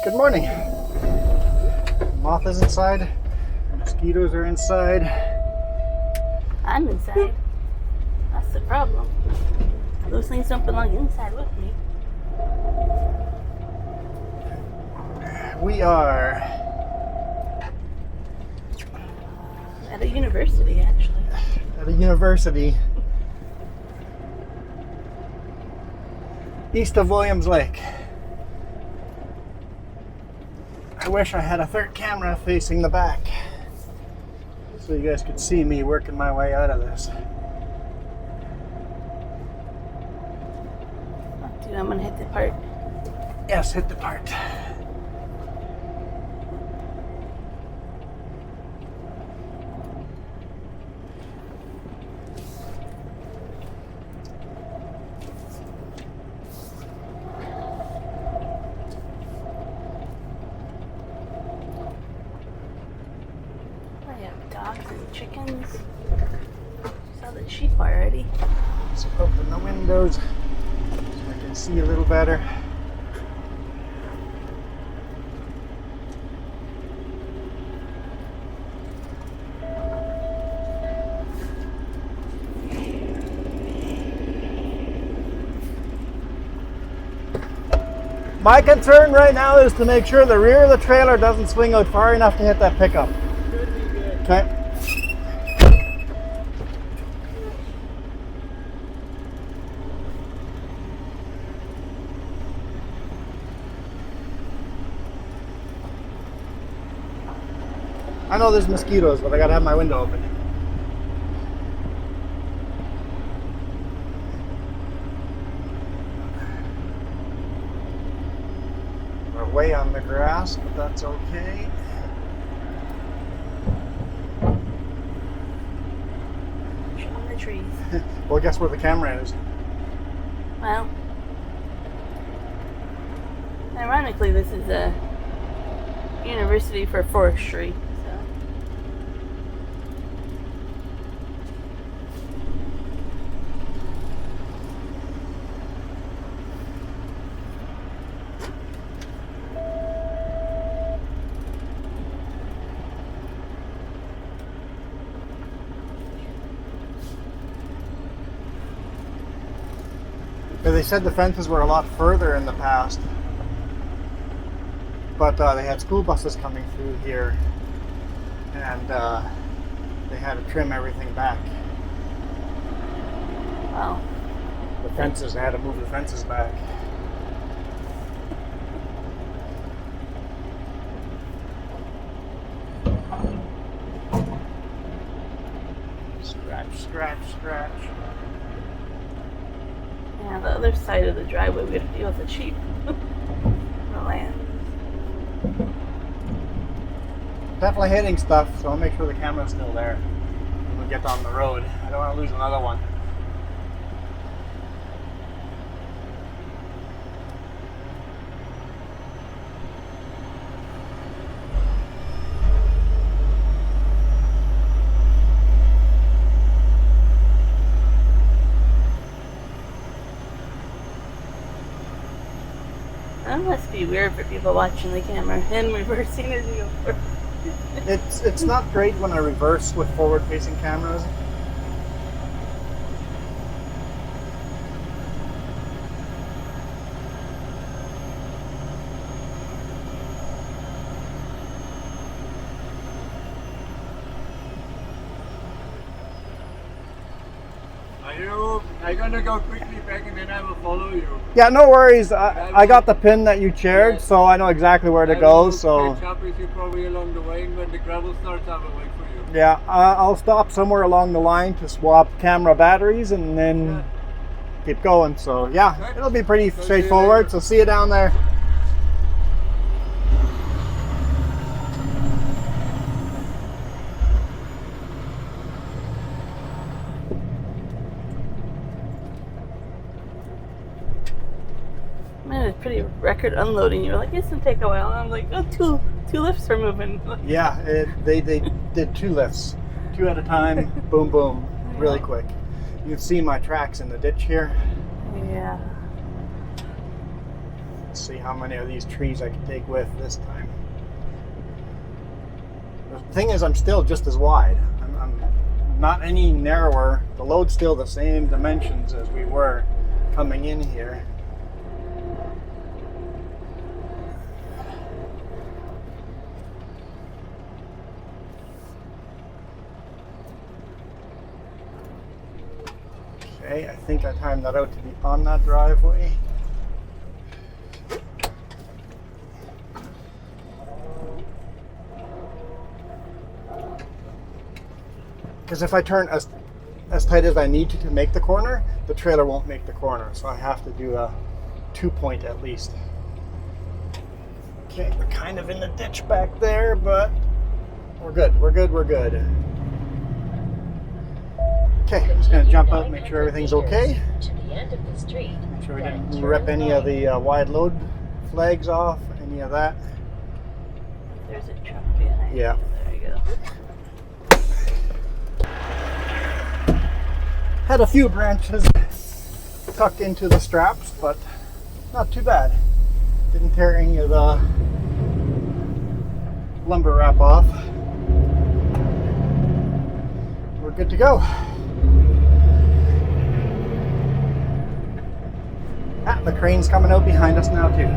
Good morning. Moth is inside. Mosquitoes are inside. I'm inside. That's the problem. Those things don't belong inside with me. We are At a university, actually. at a university east of Williams Lake. I wish I had a third camera facing the back so you guys could see me working my way out of this. Oh, dude, I'm gonna hit the part. Yes, hit the part. I have dogs and chickens. Saw the sheep already. So open the windows so I can see a little better. My concern right now is to make sure the rear of the trailer doesn't swing out far enough to hit that pickup. Okay. I know there's mosquitoes, but I gotta have my window open. We're way on the grass, but that's okay. On the trees. Well, guess where the camera is? Well, ironically, this is a university for forestry. So. They said the fences were a lot further in the past, but they had school buses coming through here, and they had to trim everything back. Wow. The fences, they had to move the fences back. Scratch, scratch, scratch. Yeah, the other side of the driveway, we have to deal with the sheep. The land. Definitely hitting stuff, so I'll make sure the camera's still there when we get on the road. I don't want to lose another one. That must be weird for people watching the camera and reversing as you go forward. It's not great when I reverse with forward-facing cameras. Are you gonna go quickly back and then I will follow you? Yeah, no worries. I got the pin that you shared, so I know exactly where to go. So catch up with you probably along the way, and when the gravel starts, I will wait for you. yeah, I'll stop somewhere along the line to swap camera batteries and then keep going. So yeah, Okay. it'll be pretty So see you straightforward. later. So see you down there. Man, it's pretty record unloading. You're like, it's gonna take a while. And I'm like, oh, two lifts are moving. Yeah, they did 2 lifts, 2 at a time. Boom, boom, really quick. You can see my tracks in the ditch here. Yeah. Let's see how many of these trees I can take with this time. The thing is, I'm still just as wide. I'm not any narrower. The load's still the same dimensions as we were coming in here. Okay, I think I timed that out to be on that driveway. Because if I turn as tight as I need to make the corner, the trailer won't make the corner. So I have to do a 2-point at least. Okay, we're kind of in the ditch back there, but we're good, we're good, we're good. Okay, I'm just going to jump out and make sure everything's okay. Make sure we didn't rip any of the wide load flags off, any of that. There's a truck behind. Yeah. There you go. Had a few branches tucked into the straps, but not too bad. Didn't tear any of the lumber wrap off. We're good to go. Ah, the crane's coming out behind us now too.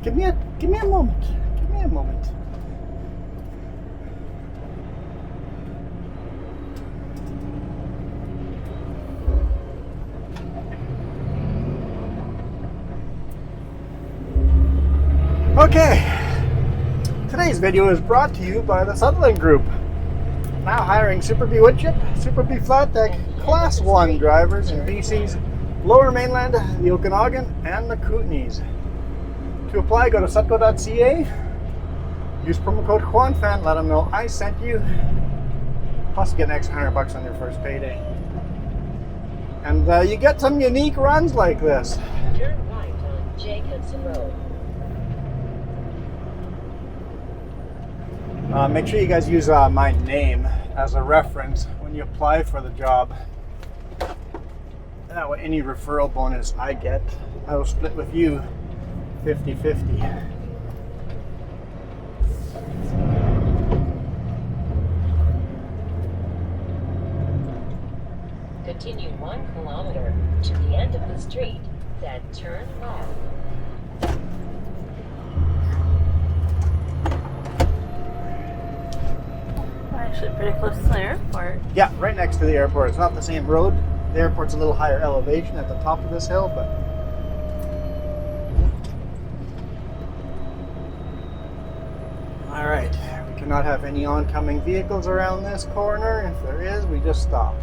Give me a moment. Give me a moment. Okay, today's video is brought to you by the Sutherland Group. Now hiring Super B woodchip, Super B flat deck, Class 1 drivers in BC's Lower Mainland, the Okanagan, and the Kootenays. To apply, go to sutco.ca, use promo code JuanFan, let them know I sent you, plus you get an extra $100 on your first payday. And you get some unique runs like this. Turn right on Jacobson Road. Make sure you guys use my name as a reference when you apply for the job. That way any referral bonus I get, I will split with you 50-50. Continue 1 kilometer to the end of the street, then turn left. Actually, pretty close to the airport. Yeah, right next to the airport. It's not the same road. The airport's a little higher elevation at the top of this hill, but all right, we cannot have any oncoming vehicles around this corner. If there is, we just stop.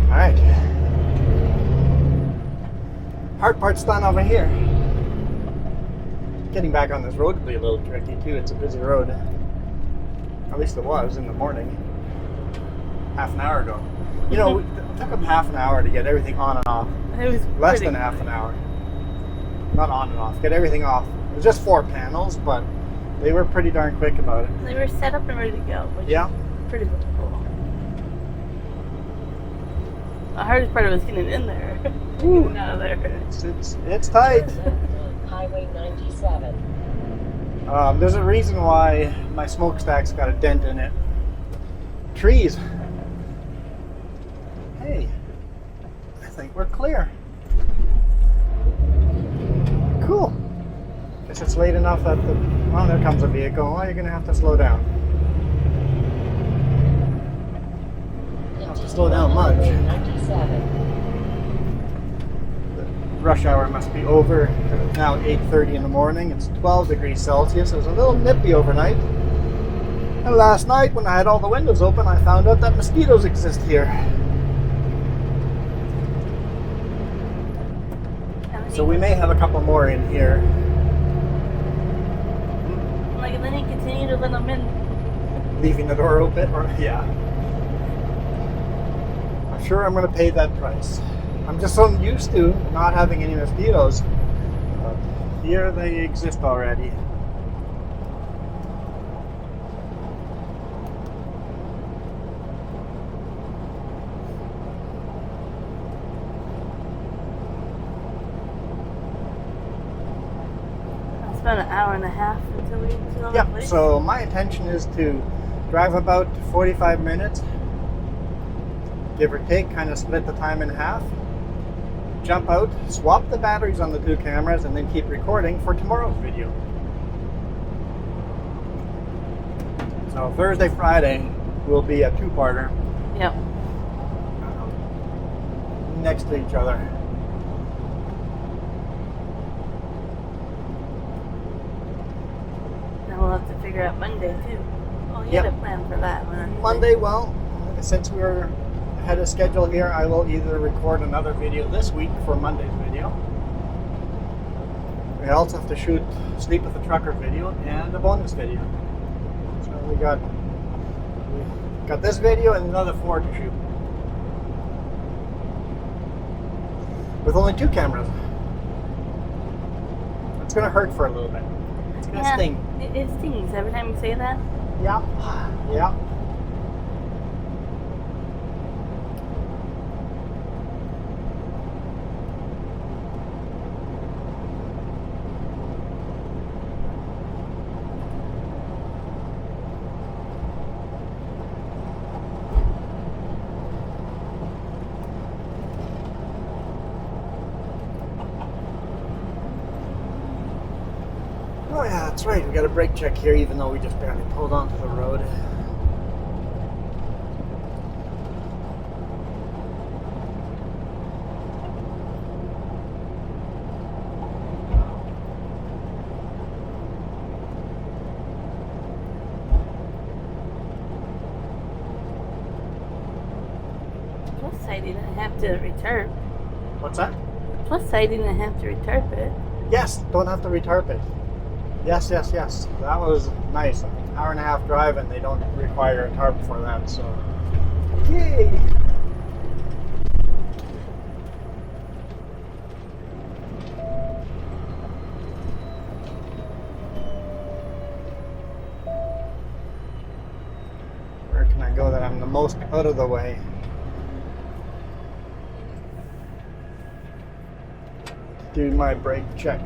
All right. Hard part's done over here. Getting back on this road will be a little tricky too. It's a busy road. At least it was in the morning. Half an hour ago. You know, it took them half an hour to get everything on and off. It was Less than half an hour. Not on and off. Get everything off. It was just 4 panels, but they were pretty darn quick about it. They were set up and ready to go, which Yeah. is pretty cool. The hardest part was getting in there. Getting out of there. It's tight. Turn left on Highway 97. There's a reason why my smokestack's got a dent in it. Trees. Hey, I think we're clear. Cool. Guess it's late enough that oh, there comes a vehicle. Oh, you're gonna have to slow down. Don't have to slow down much. Highway 97. Rush hour must be over. It's now 8:30 in the morning. It's 12 degrees Celsius. It was a little nippy overnight. And last night, when I had all the windows open, I found out that mosquitoes exist here. So we may have a couple more in here. Like, and then you continue to let them in. Leaving the door open, or yeah. I'm sure I'm going to pay that price. I'm just so used to not having any mosquitoes. Here they exist already. It's about an hour and a half until we get to the Yep, place. so my intention is to drive about 45 minutes, give or take, kind of split the time in half, jump out, swap the batteries on the two cameras, and then keep recording for tomorrow's video. So Thursday, Friday will be a two-parter Yep. next to each other. Now we'll have to figure out Monday too. Oh, you Yep. had a plan for that one. Monday, well, since we're ahead of schedule here, I will either record another video this week for Monday's video. We also have to shoot Sleep with the Trucker video and a bonus video. So we got this video and another 4 to shoot. With only 2 cameras. It's gonna hurt for a little bit. It's gonna sting. It stings every time you say that. Yeah. Yeah. Oh yeah, that's right. We got a brake check here, even though we just barely pulled onto the road. Plus side, you didn't have to returp. What's that? Plus side, you didn't have to returp it. Yes, don't have to retarp it. Yes, yes, yes. That was nice. An hour and a half drive, and they don't require a tarp for that, so. Yay! Where can I go that I'm the most out of the way? Do my brake check.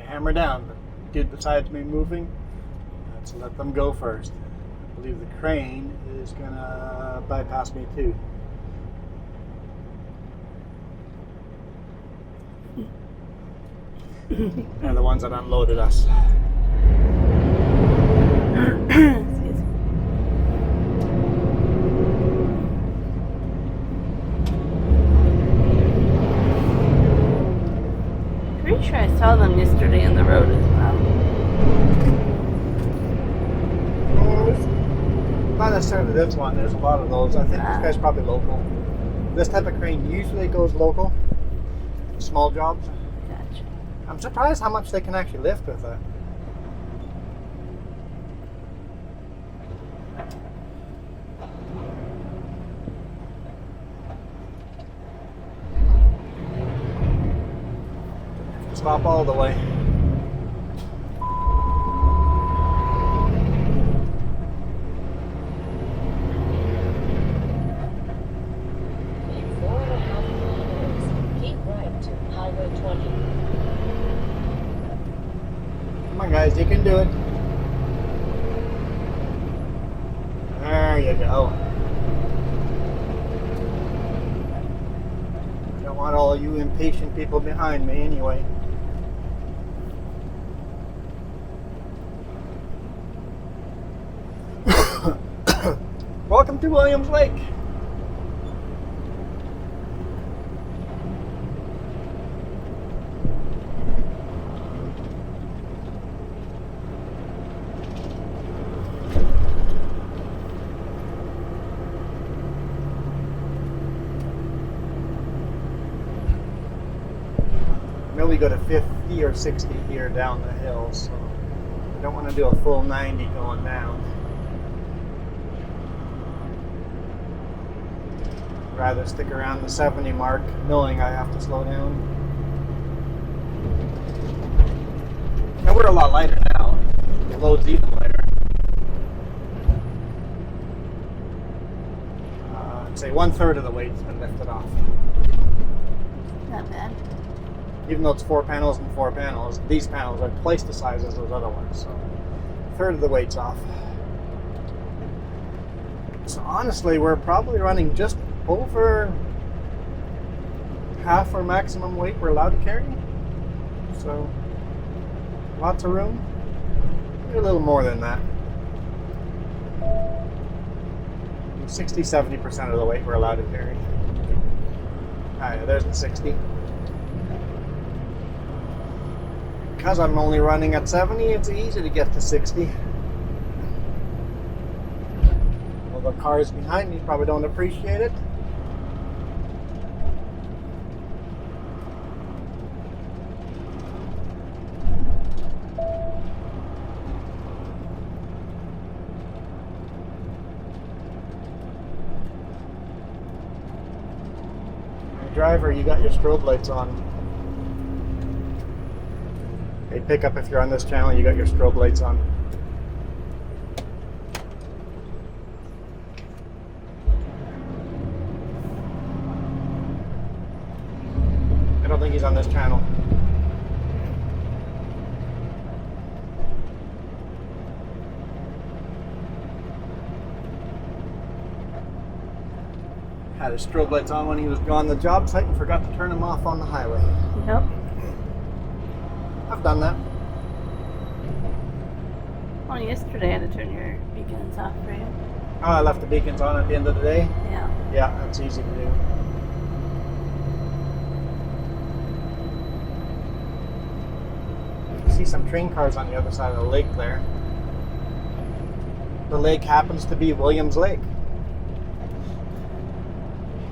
Hammer down, but dude besides me moving, let's let them go first. I believe the crane is gonna bypass me too. They're the ones that unloaded us. Excuse me. Pretty sure I saw them yesterday on the road as well. Not necessarily this one, there's a lot of those. I think this guy's probably local. This type of crane usually goes local. Small jobs. Gotcha. I'm surprised how much they can actually lift with it. Stop all the way. In 4.5 kilometers, keep right to Highway 20. Come on, guys, you can do it. There you go. want all you impatient people behind me anyway. Welcome to Williams Lake. I know we go to 50 or 60 here down the hill, so I don't want to do a full 90 going down. Rather stick around the 70 mark, knowing I have to slow down. And we're a lot lighter now. The load's even lighter. I'd say 1/3 of the weight's been lifted off. Not bad. Even though it's 4 panels and 4 panels, these panels are twice the size as those other ones, so 1/3 of the weight's off. So honestly, we're probably running just over half our maximum weight we're allowed to carry. So lots of room. Maybe a little more than that. 60-70% of the weight we're allowed to carry. Alright, there's the 60. Because I'm only running at 70, it's easy to get to 60. Well, the cars behind me probably don't appreciate it. Driver, you got your strobe lights on. Hey, pick up if you're on this channel, you got your strobe lights on. I don't think he's on this channel. Had his strobe lights on when he was gone the job site and forgot to turn them off on the highway. Yep. I've done that. Well, yesterday I had to turn your beacons off for you. Oh, I left the beacons on at the end of the day. Yeah. Yeah, that's easy to do. I see some train cars on the other side of the lake there. The lake happens to be Williams Lake.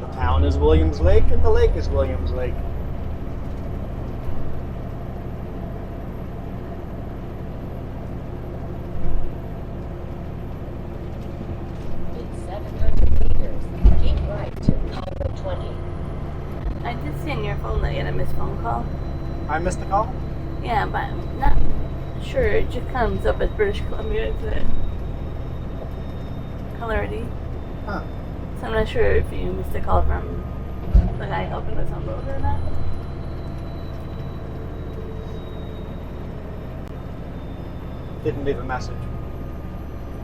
The town is Williams Lake and the lake is Williams Lake. In 700 meters, keep right to Highway 20. I did see on your phone that you had a missed phone call. I missed the call? Yeah, but I'm not sure. It just comes up as British Columbia to it. Caller ID. Huh. So I'm not sure if you missed a call from the guy helping us unload or not. Didn't leave a message.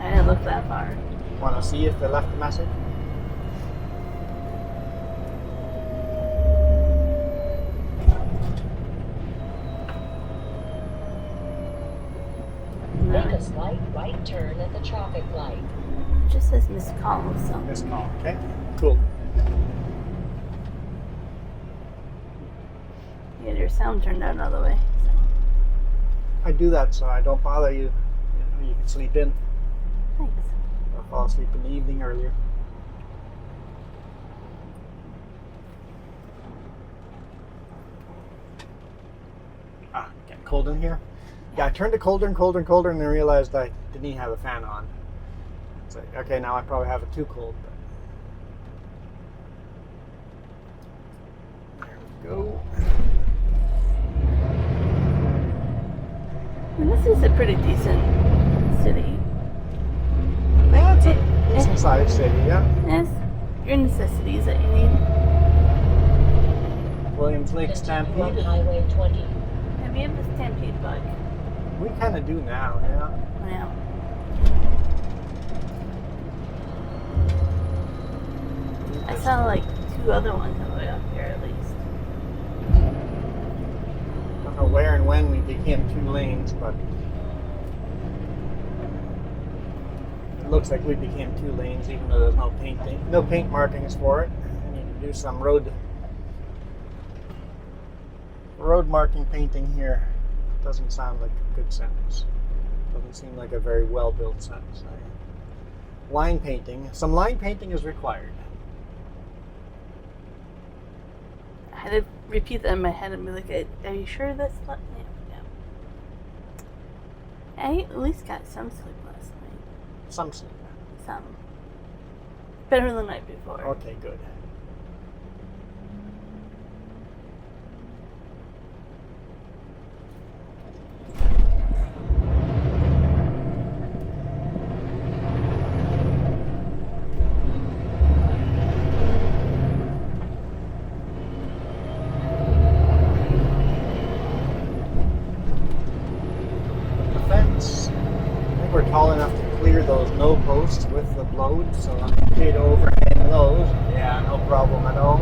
I didn't look that far. Want to see if they left a message? Make a slight right turn at the traffic light. It just says missed call, so. Missed call, okay? Cool. You had your sound turned down all the way. I do that so I don't bother you. You can sleep in. Thanks. Or fall asleep in the evening earlier. Ah, getting cold in here. Yeah, I turned it colder and colder and colder and then realized I didn't even have a fan on. It's like, okay, now I probably have it too cold. But there we go. And this is a pretty decent city. Yeah, it's a decent sized city, yeah. Yes, your necessities that you need. Williams Lake Continue on Stampede. Highway 20. Have you ever stampede bug? We kind of do now, yeah. Yeah. I saw like 2 other ones on the way up here at least. where and when we became 2 lanes, but it looks like we became 2 lanes even though there's no paint markings for it. I need to do some road marking painting here. Doesn't sound like a good sentence. Doesn't seem like a very well built sentence. Line painting. Some line painting is required. I had to repeat that in my head and be like, are you sure that's not? Yeah. I at least got some sleep last night. Some sleep. Some. Better than the night before. Okay, good. We're tall enough to clear those no posts with the load, so I'm okay to overhang those. Yeah, no problem at all.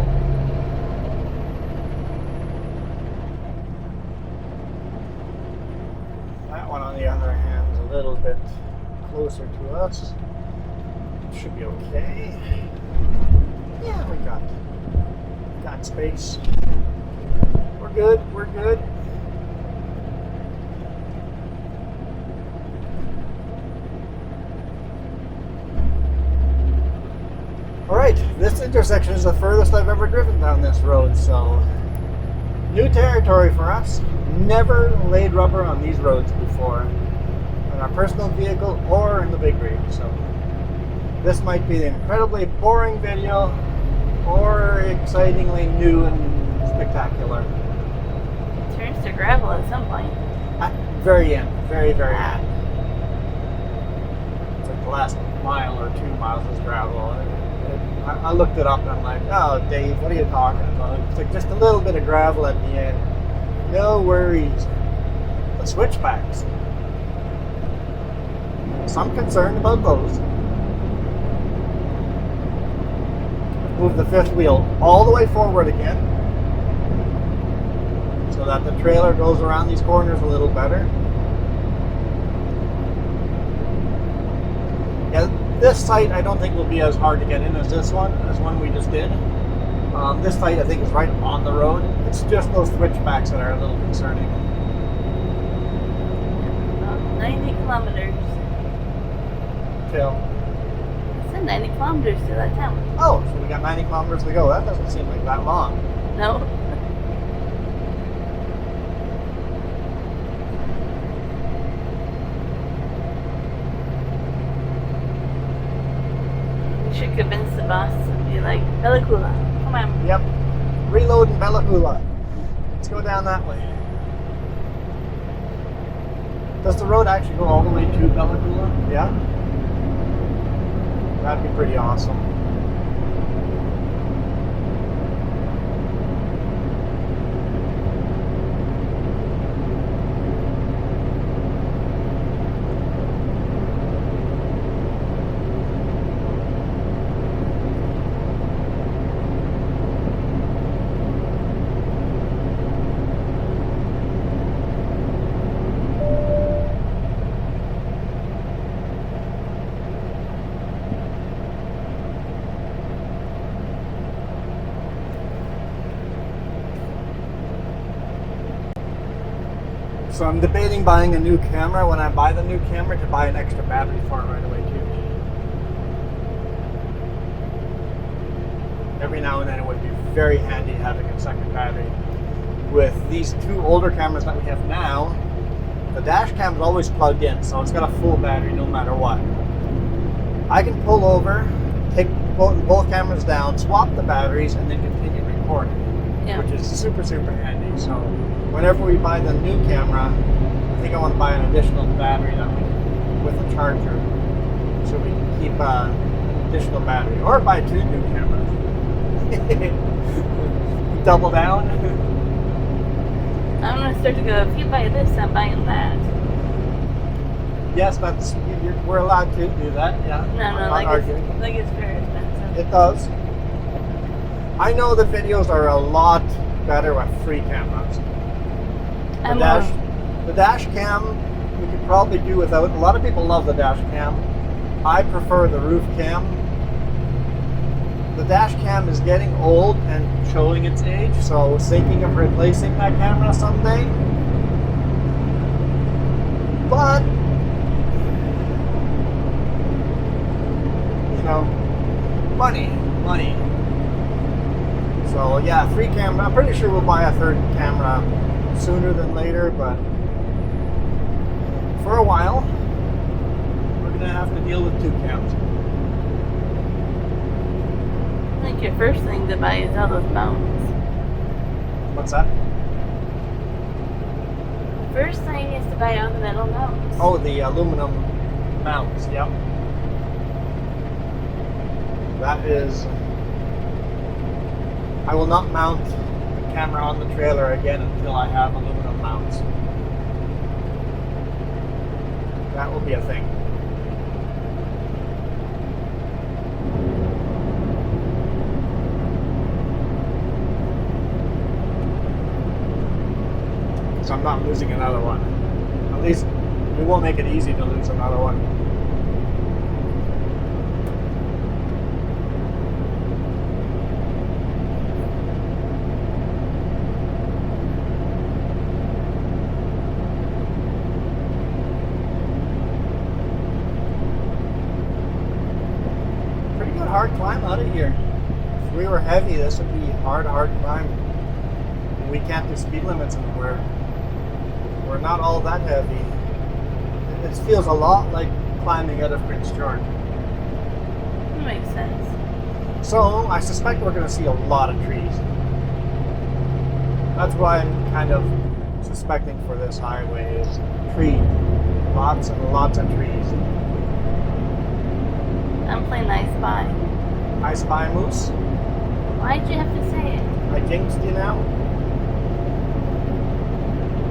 That one, on the other hand, is a little bit closer to us. Should be okay. Yeah, we got space. We're good. We're good. Alright, this intersection is the furthest I've ever driven down this road, so new territory for us. Never laid rubber on these roads before, in our personal vehicle or in the big rig, so this might be an incredibly boring video or excitingly new and spectacular. It turns to gravel at some point. At very end, very, very end. It's like the last mile or 2 miles is gravel. I looked it up and I'm like, oh, Dave, what are you talking about? It's like just a little bit of gravel at the end. No worries. The switchbacks. Some concerned about those. Move the fifth wheel all the way forward again so that the trailer goes around these corners a little better. Yeah, this site I don't think will be as hard to get in as this one, we just did. This site I think is right on the road. It's just those switchbacks that are a little concerning. 90 kilometers. Till. I said 90 kilometers to that town. Oh, so we got 90 kilometers to go. That doesn't seem like that long. No. We should convince the boss and be like, Bella Coola, come on. Yep. Reload in Bella Coola. Let's go down that way. Does the road actually go all the way to Bella Coola? Yeah? That'd be pretty awesome. So I'm debating buying a new camera when I buy the new camera to buy an extra battery for it right away too. Every now and then it would be very handy having a second battery. With these 2 older cameras that we have now, the dash cam is always plugged in, so it's got a full battery no matter what. I can pull over, take both cameras down, swap the batteries, and then continue recording, which is super, super handy. So whenever we buy the new camera, I think I want to buy an additional battery that we can, with a charger, so we can keep an additional battery, or buy 2 new cameras. Double down. I'm gonna start to go, if you buy this, I'm buying that. Yes, we're allowed to do that. Yeah. No, like it's very expensive. It does. I know the videos are a lot better with free cameras. I'm The dash cam we could probably do without. A lot of people love the dash cam. I prefer the roof cam. The dash cam is getting old and showing its age, so I was thinking of replacing that camera someday. But, you know, money. So yeah, 3 camera. I'm pretty sure we'll buy a 3rd camera sooner than later, but for a while, we're gonna have to deal with 2 cams. I think your first thing to buy is all those mounts. What's that? First thing is to buy all the metal mounts. Oh, the aluminum mounts, yep. That is... I will not mount the camera on the trailer again until I have aluminum mounts. That will be a thing. So I'm not losing another one. At least we won't make it easy to lose another one. Pretty good hard climb out of here. If we were heavy, this would be hard climb. We can't do speed limits anywhere. We're not all that heavy. It feels a lot like climbing out of Prince George. That makes sense. So I suspect we're going to see a lot of trees. That's why I'm kind of suspecting for this highway is tree. Lots and lots of trees. I'm playing I Spy. I spy moose. Why'd you have to say it? I jinxed you now.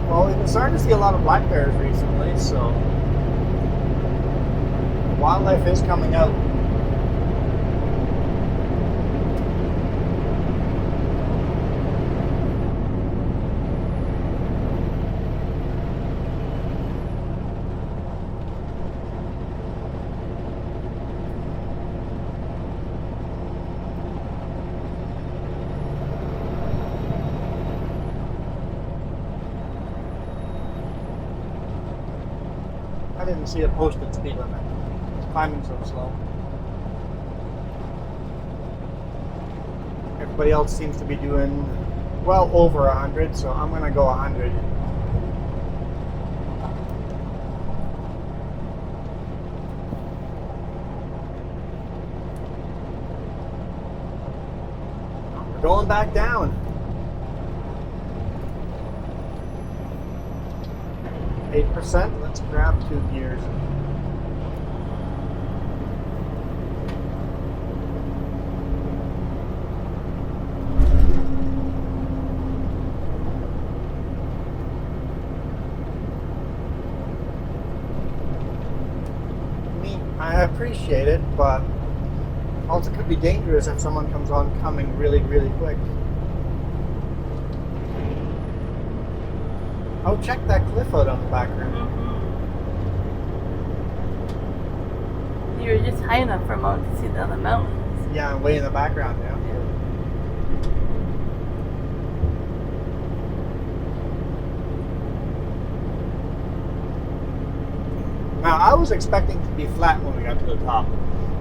Well, we've been starting to see a lot of black bears recently, so wildlife is coming out. I didn't see a posted speed limit. It's climbing so slow. Everybody else seems to be doing well over 100, so I'm going to go 100. We're going back down. 8%. Let's grab 2 gears. I appreciate it, but also could be dangerous if someone comes on coming really, really quick. Oh, check that cliff out on the back room. Mm-hmm. You were just high enough for a moment to see the other mountains. Yeah, way in the background now. Now, I was expecting to be flat when we got to the top.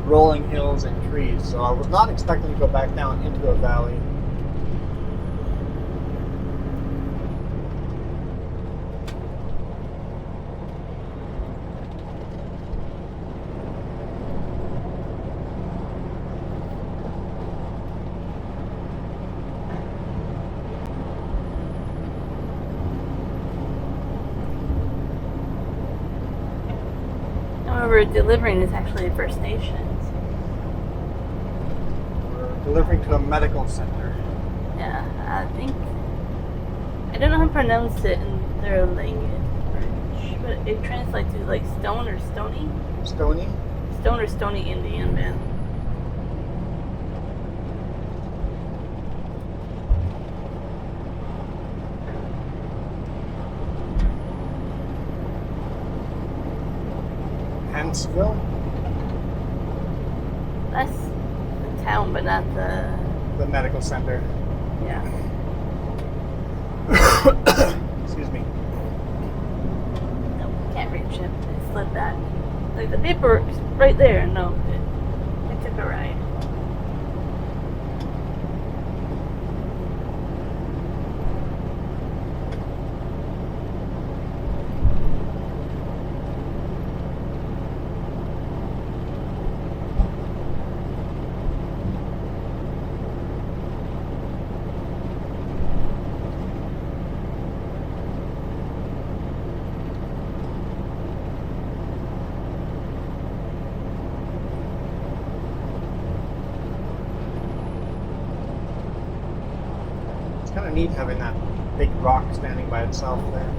Rolling hills and trees, so I was not expecting to go back down into a valley. We're delivering is actually for stations. We're delivering to a medical center. Yeah, I don't know how to pronounce it in their language, but it translates to like stone or stony. Stoney? Stone or stony Indian, man. Pennsville. That's the town, but not the. The medical center. Yeah. Excuse me. No, can't reach it. It slid back. Like the paperwork's right there. No, it took a ride. It's kind of neat having that big rock standing by itself there.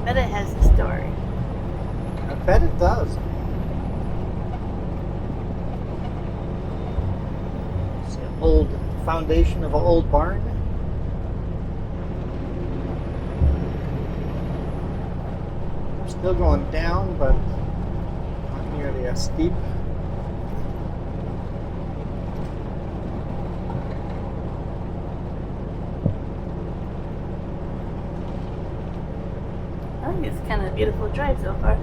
Bet it has a story. I bet it does. It's an old foundation of an old barn. Still going down, but not nearly as steep. I think it's kind of a beautiful drive so far.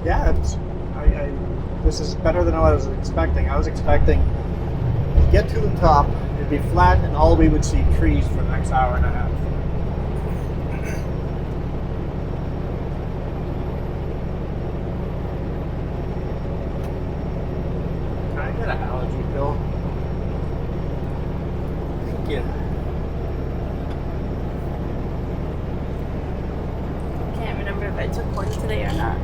Yeah, it's. This is better than I was expecting. I was expecting to get to the top, it'd be flat, and all we would see trees for the next hour and a half. Can I get an allergy pill? Thank you. Can't remember if I took one today or not.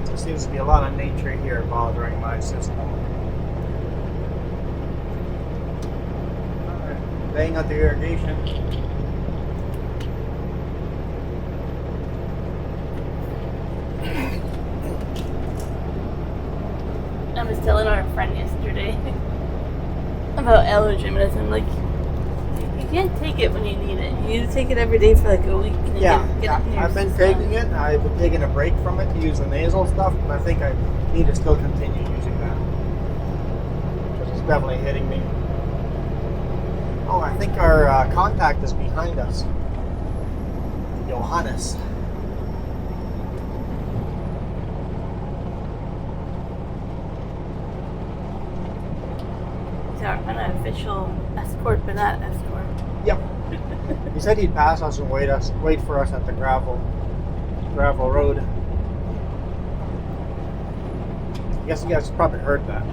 There seems to be a lot of nature here bothering my system. Alright, laying out the irrigation. I was telling our friend yesterday about allergy medicine. Like, you can't take it when you need it. You need to take it every day for like a week. And Yeah, get it in your I've been system. taking it. I've been taking a break from it to use the nasal stuff, but I think I need to still continue using that. Because it's definitely hitting me. Oh, I think our contact is behind us. Johannes. It's our unofficial escort, but not escort. Yep. He said he'd pass us and wait for us at the gravel road. I guess you guys probably heard that.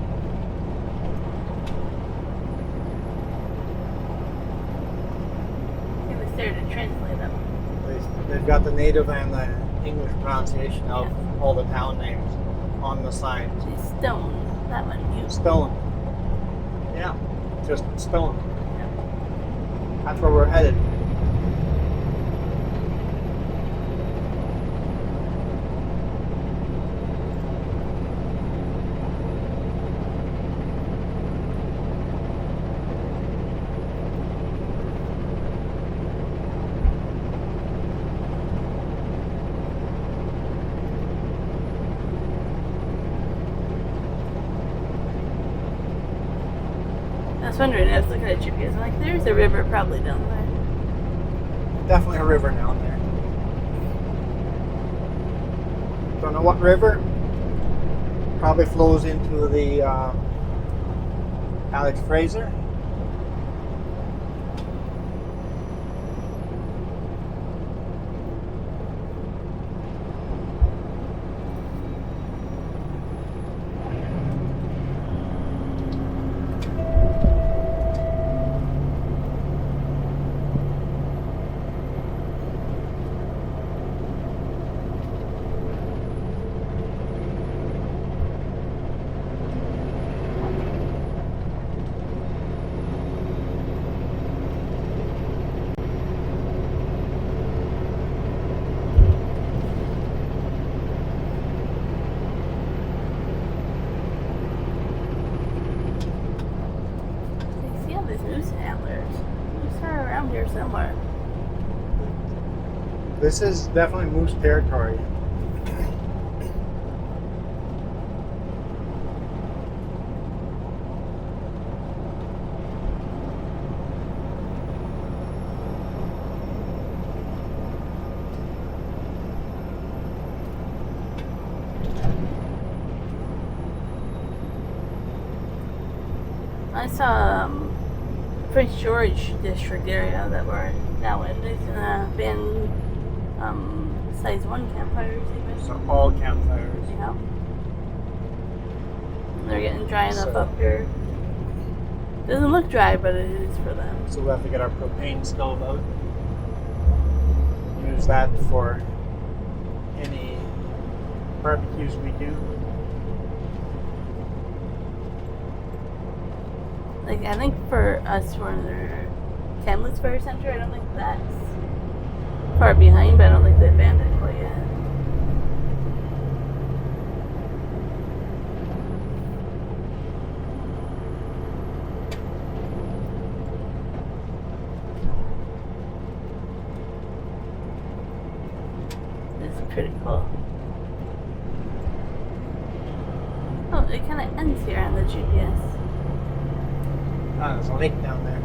It was there to translate them. They've got the native and the English pronunciation of all the town names on the sign. It's Stone. That one. You. Stone. Yeah, just Stone. That's where we're headed. I was wondering, I was looking at GPS, I'm like, there's a river probably down there. Definitely a river down there. Don't know what river. Probably flows into the Alex Fraser. This is definitely moose territory. I saw Prince George district area that we're now in. There's gonna ban size 1 campfires even. So all campfires. Yeah. They're getting dry enough So- up here. Doesn't look dry, but it is for them. So we have to get our propane stove out. Use that for any barbecues we do. Like, I think for us, we're in the Kamloops Fire Center. I don't think that's far behind, but I don't think they banned it quite yet. This is pretty cool. Oh, it kind of ends here on the GPS. There's a lake down there.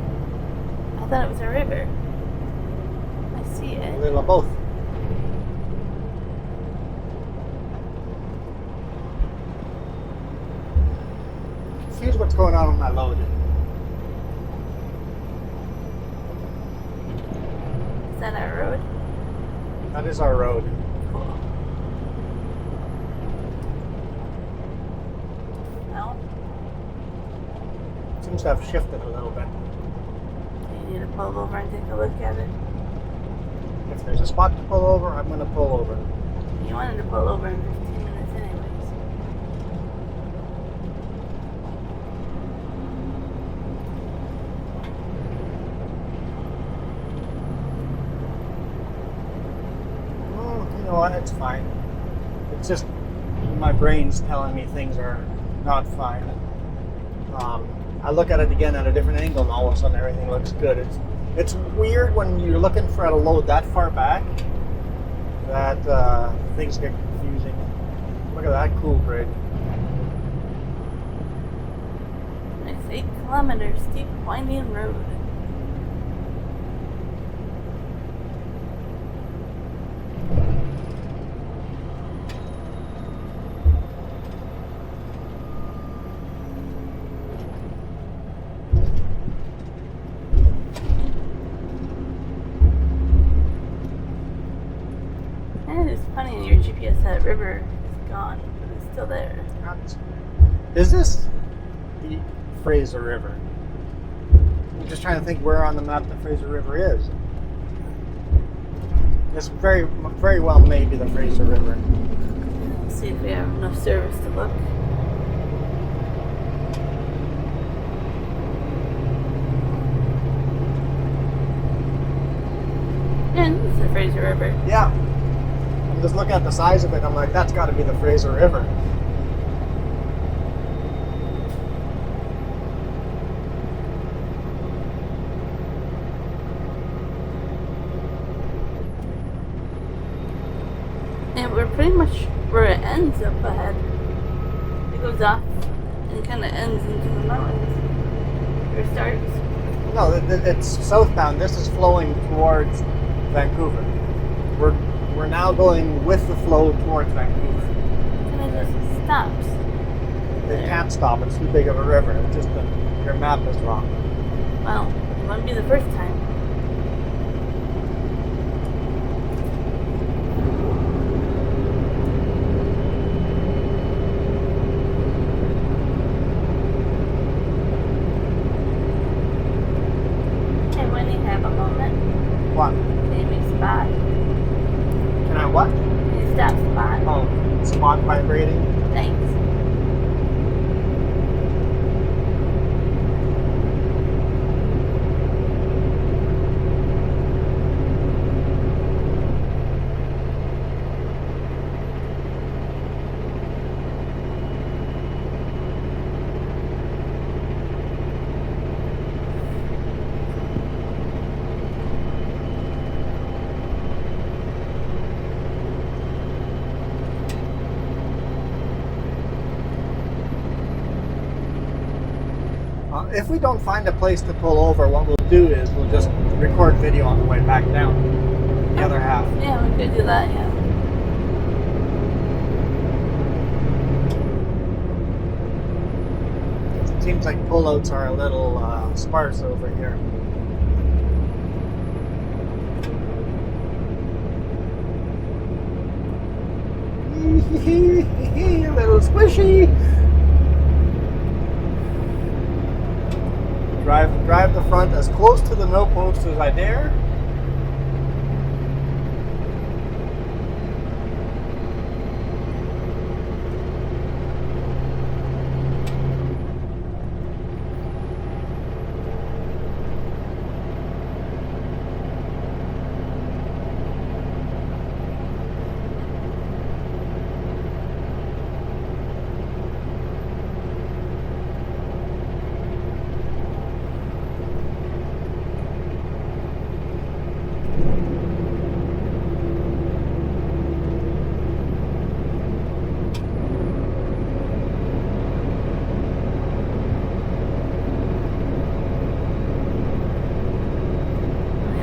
I thought it was a river. I see A it. little of both. Here's what's going on with my load. Is that our road? That is our road. Cool. No? Seems to have shifted a little bit. You need to pull over and take a look at it. If there's a spot to pull over, I'm going to pull over. You wanted to pull over in 15 minutes anyways. Oh, you know what? It's fine. It's just my brain's telling me things are not fine. I look at it again at a different angle, and all of a sudden everything looks good. It's weird when you're looking for a load that far back that things get confusing. Look at that cool bridge. It's 8 kilometers steep winding road. And it's funny in your GPS that river is gone, but it's still there. Is this the Fraser River? I'm just trying to think where on the map the Fraser River is. This very, very well may be the Fraser River. Let's see if we have enough service to look. And it's the Fraser River. Yeah. I'm just looking at the size of it. I'm like, that's got to be the Fraser River. And we're pretty much where it ends up ahead. It goes off and kind of ends into the mountains. Or starts. No, it's southbound. This is flowing towards Vancouver. We're now going with the flow towards Vancouver. And it just stops. It can't stop. It's too big of a river. It's just that your map is wrong. Well, it wouldn't be the first time. Okay, when you have a moment, What? maybe spot. Can I what? You stop spot. Oh, spot vibrating. Thanks. if we don't find a place to pull over, what we'll do is we'll just record video on the way back down. The other half. Yeah, we could do that, yeah. It seems like pullouts are a little sparse over here. A little squishy. Drive the front as close to the no post as I dare.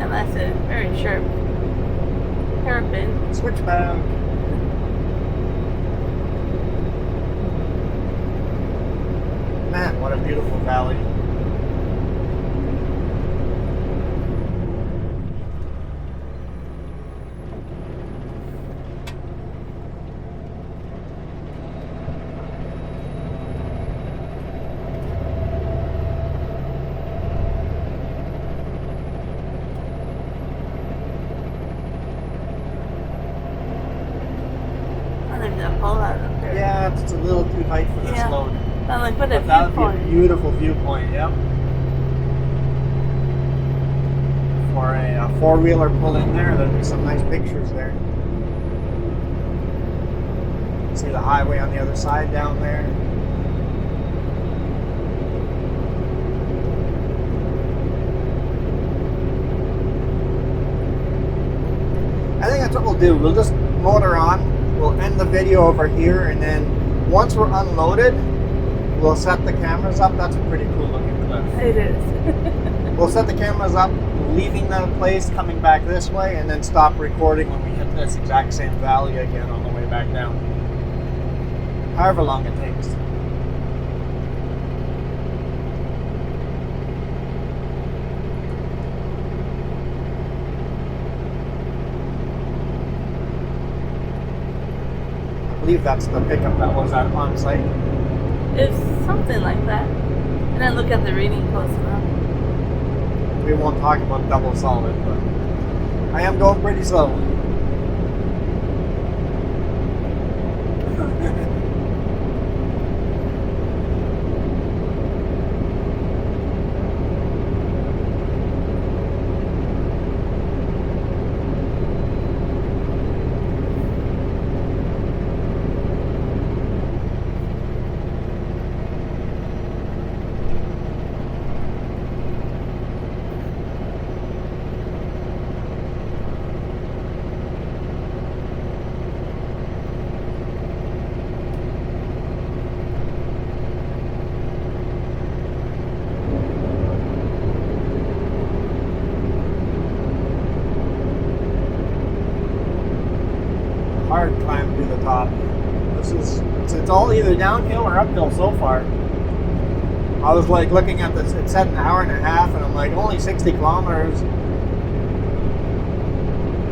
That's a very sharp hairpin. Switchback. Man, what a beautiful valley. Yeah, it's a little too tight for this load. But like, what a That would viewpoint. be a beautiful viewpoint, yep. For a four-wheeler pull in there, there'd be some nice pictures there. See the highway on the other side down there. I think that's what we'll do. We'll just motor on. We'll end the video over here, and then once we're unloaded, we'll set the cameras up. That's a pretty cool looking cliff. It is. We'll set the cameras up, leaving the place, coming back this way, and then stop recording when we hit this exact same valley again on the way back down. However long it takes. I believe that's the pickup that was on site. It's something like that. And then look at the reading close enough. We won't talk about double solid, but I am going pretty slow. Hard climb to the top. It's all either downhill or uphill so far. I was like looking at this, it said an hour and a half, and I'm like, only 60 kilometers.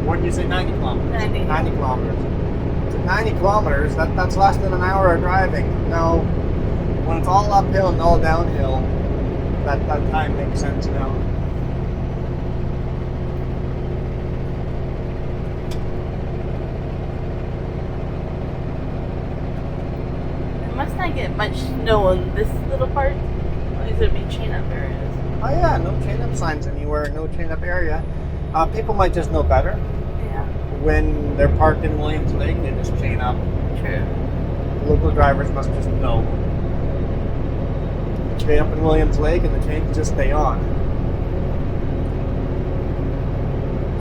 What did you say, 90 kilometers? 90 kilometers. So 90 kilometers, that's less than an hour of driving. Now, when it's all uphill and all downhill, that time makes sense now. Must not get much snow on this little part. Or is there be chain up areas? Oh yeah, no chain up signs anywhere, no chain up area. People might just know better. Yeah. When they're parked in Williams Lake, they just chain up. True. Local drivers must just know. Chain up in Williams Lake and the chains just stay on.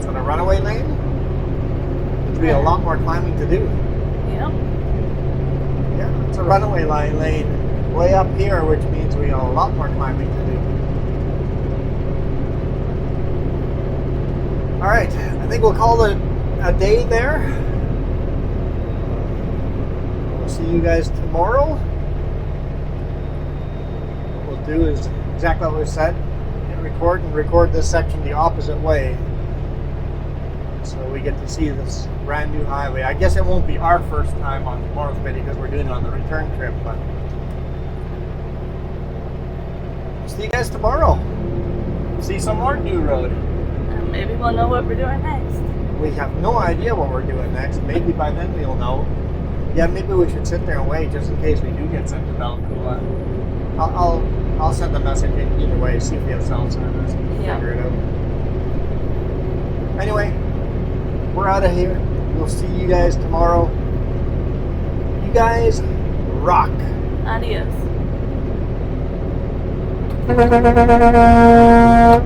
So the runaway lane, there'd be a lot more climbing to do. Yep. Yeah, it's a runaway lane way up here, which means we have a lot more climbing to do. Alright, I think we'll call it a day there. We'll see you guys tomorrow. What we'll do is exactly what we said. Hit record and record this section the opposite way. So we get to see this brand new highway. I guess it won't be our first time on tomorrow's video because we're doing it on the return trip, but see you guys tomorrow. See some more new road. And maybe we'll know what we're doing next. We have no idea what we're doing next. Maybe by then we'll know. Yeah, maybe we should sit there and wait just in case we do get sent to Belcool. I'll send a message in either way, see if we have cell service. Yeah. Figure it out. Anyway, we're out of here. We'll see you guys tomorrow. You guys rock. Adios.